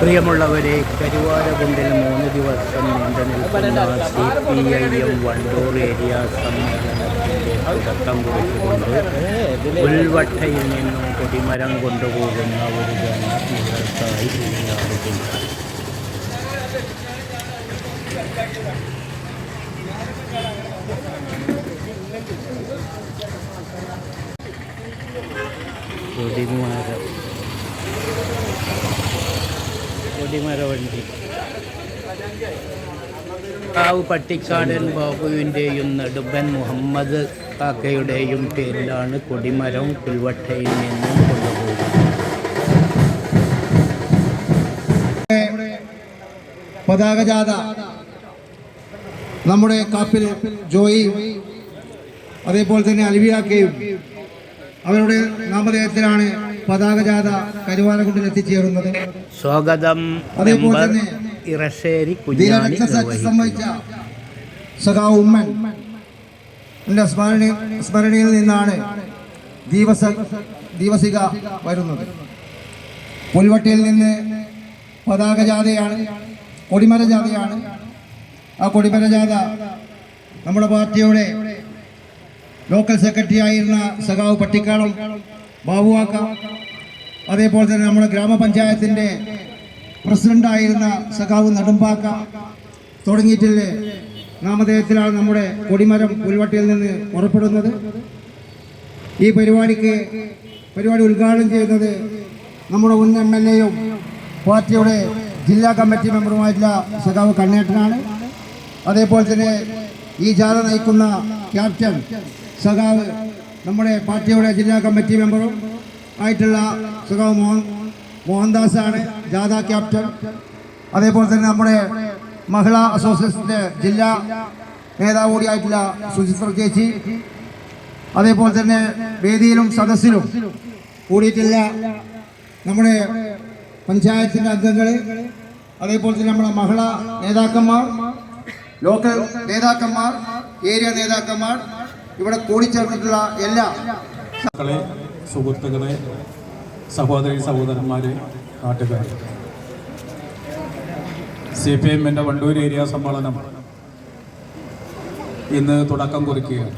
പ്രിയമുള്ളവരെ, കരുവാരകുണ്ടിൽ 3 ദിവസം നീണ്ടു നിൽക്കുന്ന CPIM വണ്ടൂർ ഏരിയ സമ്മേളനത്തിൻ്റെ തുടക്കം കുറിച്ചുകൊണ്ട് പുൽവട്ടയിൽ നിന്നും കൊടിമരം കൊണ്ടുപോകുന്ന ഒരു ഗണം നിങ്ങൾക്കായി ഇനിയാവുകയാണ്. കൊടിമരവണ്ടി കാവ് പട്ടിക്കാടൻ ബാബുവിൻ്റെയും നെടുമ്പൻ മുഹമ്മദ് കാക്കയുടെയും പേരിലാണ് കൊടിമരം പുൽവട്ടയിൽ നിന്നും കൊണ്ടുപോകുന്നത്. പതാക ജാഥ നമ്മുടെ കാപ്പിൽ ജോയി, അതേപോലെ തന്നെ അൽവിയാക്കയും അവരുടെ നാമധേയത്തിലാണ് പതാക ജാഥ കരുവാരകുണ്ടിൽ എത്തിച്ചേരുന്നത്. സ്വാഗതം. അതേപോലെ തന്നെ സംബന്ധിച്ച സഖാവ് ഉമ്മൻ സ്മരണയിൽ നിന്നാണ് ദിവസിക വരുന്നത്. പുൽവട്ടയിൽ നിന്ന് പതാക ജാഥയാണ്, കൊടിമര ജാഥയാണ്. ആ കൊടിമര ജാഥ നമ്മുടെ പാർട്ടിയുടെ ലോക്കൽ സെക്രട്ടറി ആയിരുന്ന സഖാവ് പട്ടിക്കാളം ബാബുവാക്ക, അതേപോലെ തന്നെ നമ്മുടെ ഗ്രാമപഞ്ചായത്തിൻ്റെ പ്രസിഡൻ്റായിരുന്ന സഖാവ് നെടുമ്പാക്ക തുടങ്ങിയിട്ടുള്ള നാമധേയത്തിലാണ് നമ്മുടെ കൊടിമരം പുൽവട്ടയിൽ നിന്ന് പുറപ്പെടുന്നത്. ഈ പരിപാടി ഉദ്ഘാടനം ചെയ്യുന്നത് നമ്മുടെ മുൻ MLA-യും പാർട്ടിയുടെ ജില്ലാ കമ്മിറ്റി മെമ്പറുമായിട്ടുള്ള സഖാവ് കണ്ണേട്ടനാണ്. അതേപോലെ തന്നെ ഈ ജാഥ നയിക്കുന്ന ക്യാപ്റ്റൻ സഖാവ് നമ്മുടെ പാർട്ടിയുടെ ജില്ലാ കമ്മിറ്റി മെമ്പറും ആയിട്ടുള്ള സഖാവ് മോഹൻദാസാണ് ജാഥ ക്യാപ്റ്റൻ. അതേപോലെ തന്നെ നമ്മുടെ മഹിളാ അസോസിയേഷൻ്റെ ജില്ലാ നേതാവ് കൂടിയായിട്ടുള്ള സുചിത്ര ചേച്ചി, അതേപോലെ തന്നെ വേദിയിലും സദസ്സിലും കൂടിയിട്ടുള്ള നമ്മുടെ പഞ്ചായത്തിൻ്റെ അംഗങ്ങൾ, അതേപോലെ തന്നെ നമ്മുടെ മഹിളാ നേതാക്കന്മാർ, ലോക്കൽ നേതാക്കന്മാർ, ഏരിയ നേതാക്കന്മാർ, ഇവിടെ കൂടിച്ചേർന്നിട്ടുള്ള എല്ലാ സുഹൃത്തുക്കളെ, സഹോദരി സഹോദരന്മാരെ, നാട്ടുകാരെ, CPIM-ൻ്റെ വണ്ടൂർ ഏരിയ സമ്മേളനം ഇന്ന് തുടക്കം കുറിക്കുകയാണ്.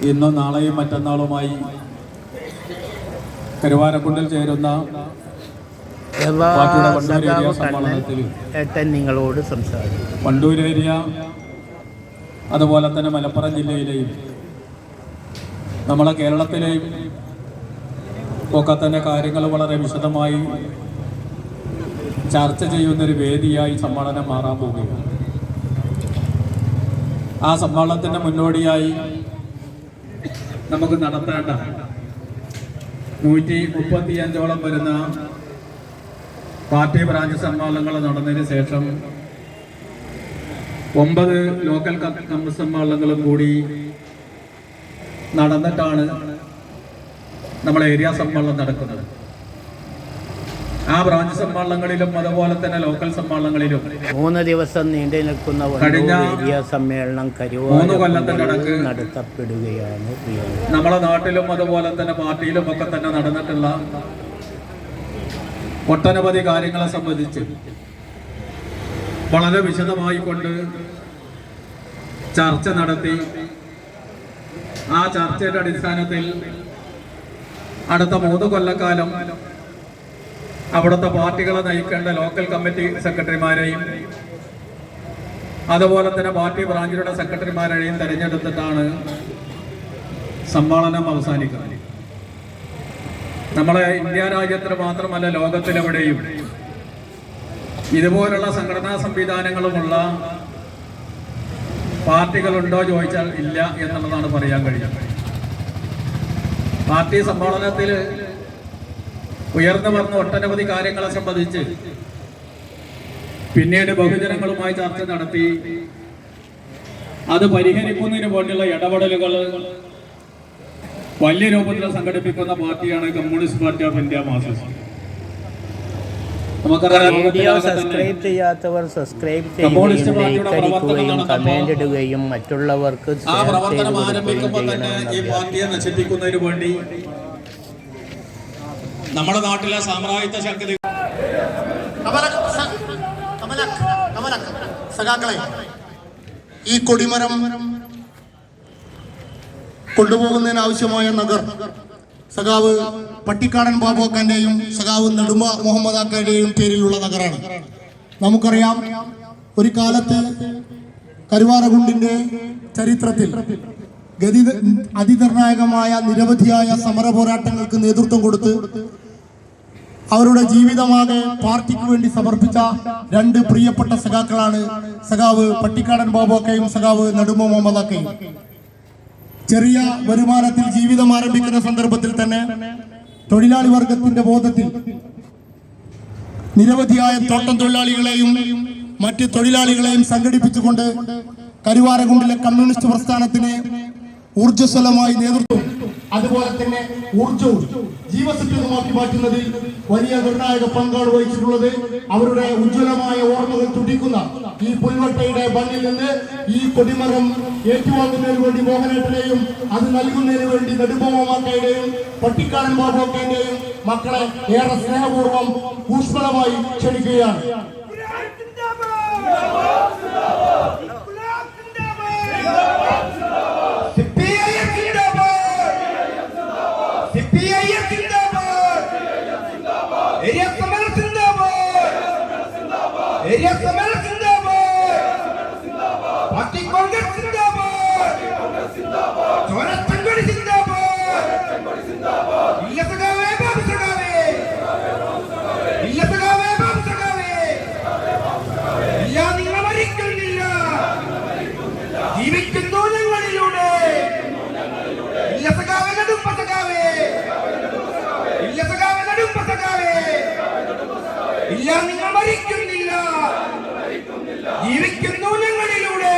ഇന്നും നാളെയും മറ്റന്നാളുമായി കരുവാരക്കുണ്ടിൽ ചേരുന്ന നിങ്ങളോട് സംസാരിക്കും. വണ്ടൂർ ഏരിയ അതുപോലെ തന്നെ മലപ്പുറം ജില്ലയിലെയും നമ്മളെ കേരളത്തിലെയും ഒക്കെ തന്നെ കാര്യങ്ങൾ വളരെ വിശദമായി ചർച്ച ചെയ്യുന്നൊരു വേദിയായി സമ്മേളനം മാറാൻ പോവുകയാണ്. ആ സമ്മേളനത്തിൻ്റെ മുന്നോടിയായി നമുക്ക് നടത്തേണ്ട 135ഓളം വരുന്ന പാർട്ടി ബ്രാഞ്ച് സമ്മേളനങ്ങൾ നടന്നതിന് ശേഷം 9 ലോക്കൽ കമ്മിറ്റി സമ്മേളനങ്ങളും കൂടി നടന്നിട്ടാണ് നമ്മളെ ഏരിയ സമ്മേളനം നടക്കുന്നത്. ആ ബ്രാഞ്ച് സമ്മേളനങ്ങളിലും അതുപോലെ തന്നെ ലോക്കൽ സമ്മേളനങ്ങളിലും 3 ദിവസം നീണ്ടു നിൽക്കുന്ന കഴിഞ്ഞ ഏരിയ സമ്മേളനം 3 കൊല്ലത്തിനിടക്ക് നടത്തപ്പെടുകയാണ്. നമ്മളെ നാട്ടിലും അതുപോലെ തന്നെ പാർട്ടിയിലും ഒക്കെ തന്നെ നടന്നിട്ടുള്ള ഒട്ടനവധി കാര്യങ്ങളെ സംബന്ധിച്ച് വളരെ വിശദമായി കൊണ്ട് ചർച്ച നടത്തി. ആ ചർച്ചയുടെ അടിസ്ഥാനത്തിൽ അടുത്ത 3 കൊല്ലക്കാലം അവിടുത്തെ പാർട്ടികളെ നയിക്കേണ്ട ലോക്കൽ കമ്മിറ്റി സെക്രട്ടറിമാരെയും അതുപോലെ തന്നെ പാർട്ടി ബ്രാഞ്ചുകളുടെ സെക്രട്ടറിമാരെയും തിരഞ്ഞെടുത്തിട്ടാണ് സമ്മേളനം അവസാനിക്കുന്നത്. നമ്മളെ ഇന്ത്യ രാജ്യത്തിന് മാത്രമല്ല, ലോകത്തിലെവിടെയും ഇതുപോലുള്ള സംഘടനാ സംവിധാനങ്ങളുമുള്ള പാർട്ടികളുണ്ടോ ചോദിച്ചാൽ ഇല്ല എന്നുള്ളതാണ് പറയാൻ കഴിയുന്നത്. പാർട്ടി സമ്മേളനത്തിൽ ഉയർന്നു വന്ന ഒട്ടനവധി കാര്യങ്ങളെ സംബന്ധിച്ച് പിന്നീട് ബഹുജനങ്ങളുമായി ചർച്ച നടത്തി അത് പരിഹരിക്കുന്നതിന് വേണ്ടിയുള്ള ഇടപെടലുകൾ വലിയ രൂപത്തിൽ സംഘടിപ്പിക്കുന്ന പാർട്ടിയാണ് communist party of India Marxist. Subscribe ചെയ്യാത്തവർ സബ്സ്ക്രൈബ് ചെയ്യുകയും കമന്റ് ഇടുകയും മറ്റുള്ളവർക്ക് ആ പ്രവർത്തനം ആരംഭിക്കുമ്പോൾ തന്നെ ഈ പാർട്ടിയെ നശിപ്പിക്കുന്നതിന് വേണ്ടി നമ്മുടെ നാട്ടിലെ സാമ്രാജ്യത്വ ശക്തി സഖാക്കളെ, ഈ കൊടിമരം കൊണ്ടുപോകുന്നതിനാവശ്യമായ നഗർ സഖാവ് പട്ടിക്കാടൻ ബാബുക്കാന്റെയും സഖാവ് നെടുമ മുഹമ്മദ് ആക്കയുടെയും പേരിലുള്ള നഗറാണ്. നമുക്കറിയാം, ഒരു കാലത്ത് കരുവാരകുണ്ടിന്റെ ചരിത്രത്തിൽ അതിനിർണായകമായ നിരവധിയായ സമര പോരാട്ടങ്ങൾക്ക് നേതൃത്വം കൊടുത്ത് അവരുടെ ജീവിതമാകെ പാർട്ടിക്ക് വേണ്ടി സമർപ്പിച്ച രണ്ട് പ്രിയപ്പെട്ട സഖാക്കളാണ് സഖാവ് പട്ടിക്കാടൻ ബാബുക്കയും സഖാവ് നെടുമ മുഹമ്മദ് ആക്കയും. ചെറിയ വരുമാനത്തിൽ ജീവിതം ആരംഭിക്കുന്ന സന്ദർഭത്തിൽ തന്നെ തൊഴിലാളി വർഗത്തിന്റെ ബോധത്തിൽ നിരവധിയായ തോട്ടം തൊഴിലാളികളെയും മറ്റ് തൊഴിലാളികളെയും സംഘടിപ്പിച്ചുകൊണ്ട് കരുവാരകുണ്ടിലെ കമ്മ്യൂണിസ്റ്റ് പ്രസ്ഥാനത്തിന് ഊർജ്ജസ്വലമായി നേതൃത്വം, അതുപോലെ തന്നെ ഊർജ്ജവും ജീവസത്വമാക്കി മാറ്റുന്നതിൽ വലിയ നിർണായക പങ്കാണ് വഹിച്ചിട്ടുള്ളത്. അവരുടെ ഉജ്ജ്വലമായ ഓർമ്മകൾ തുടിക്കുന്ന ഈ പുൽവട്ടയുടെ മണ്ണിൽ നിന്ന് ഈ കൊടിമരം ഏറ്റുവാങ്ങുന്നതിന് വേണ്ടി മോഹനേട്ടനെയും അത് നൽകുന്നതിന് വേണ്ടി നെടുമമാക്കയുടെയും പട്ടിക്കാടൻ ബാബുക്കയുടെയും മക്കളെ ഏറെ സ്നേഹപൂർവ്വം ഊഷ്മളമായി ക്ഷണിക്കുകയാണ്. ജീവിക്കുന്നു ഞങ്ങളിലൂടെ ഇല്ല, നിങ്ങൾ മരിക്കുന്നില്ല. ജീവിക്കുന്നു ഞങ്ങളിലൂടെ.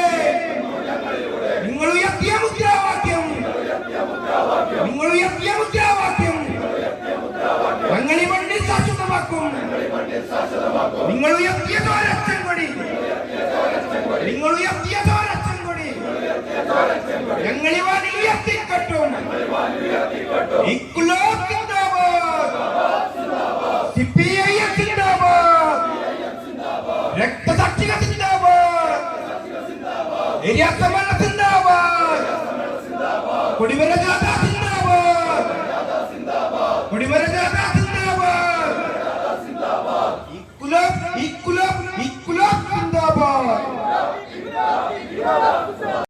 നിങ്ങൾ ഉയർത്തിയ മുദ്രാവാക്യം, നിങ്ങൾ ഉയർത്തിയ മുദ്രാവാക്യം ഞങ്ങളി മണ്ണിൽ ശാശ്വതമാക്കും. നിങ്ങൾ ഉയർത്തിയ തോരച്ചൻ കൊടി, നിങ്ങൾ ഉയർത്തിയ തോരച്ചൻ കൊടി ഞങ്ങളി വാനിൽ ഉയർത്തിക്കെട്ടും. ഇൻക്ലാബ് സിന്ദാബാദ്, സിപിഐഎം സിന്ദാബാദ്, രക്തസാക്ഷികൾ സിന്ദാബാദ്, ഏരിയ സമര സിന്ദാബാദ്, കൊടിമര ജാഥ സിന്ദാബാദ്, കൊടിമര ജാഥ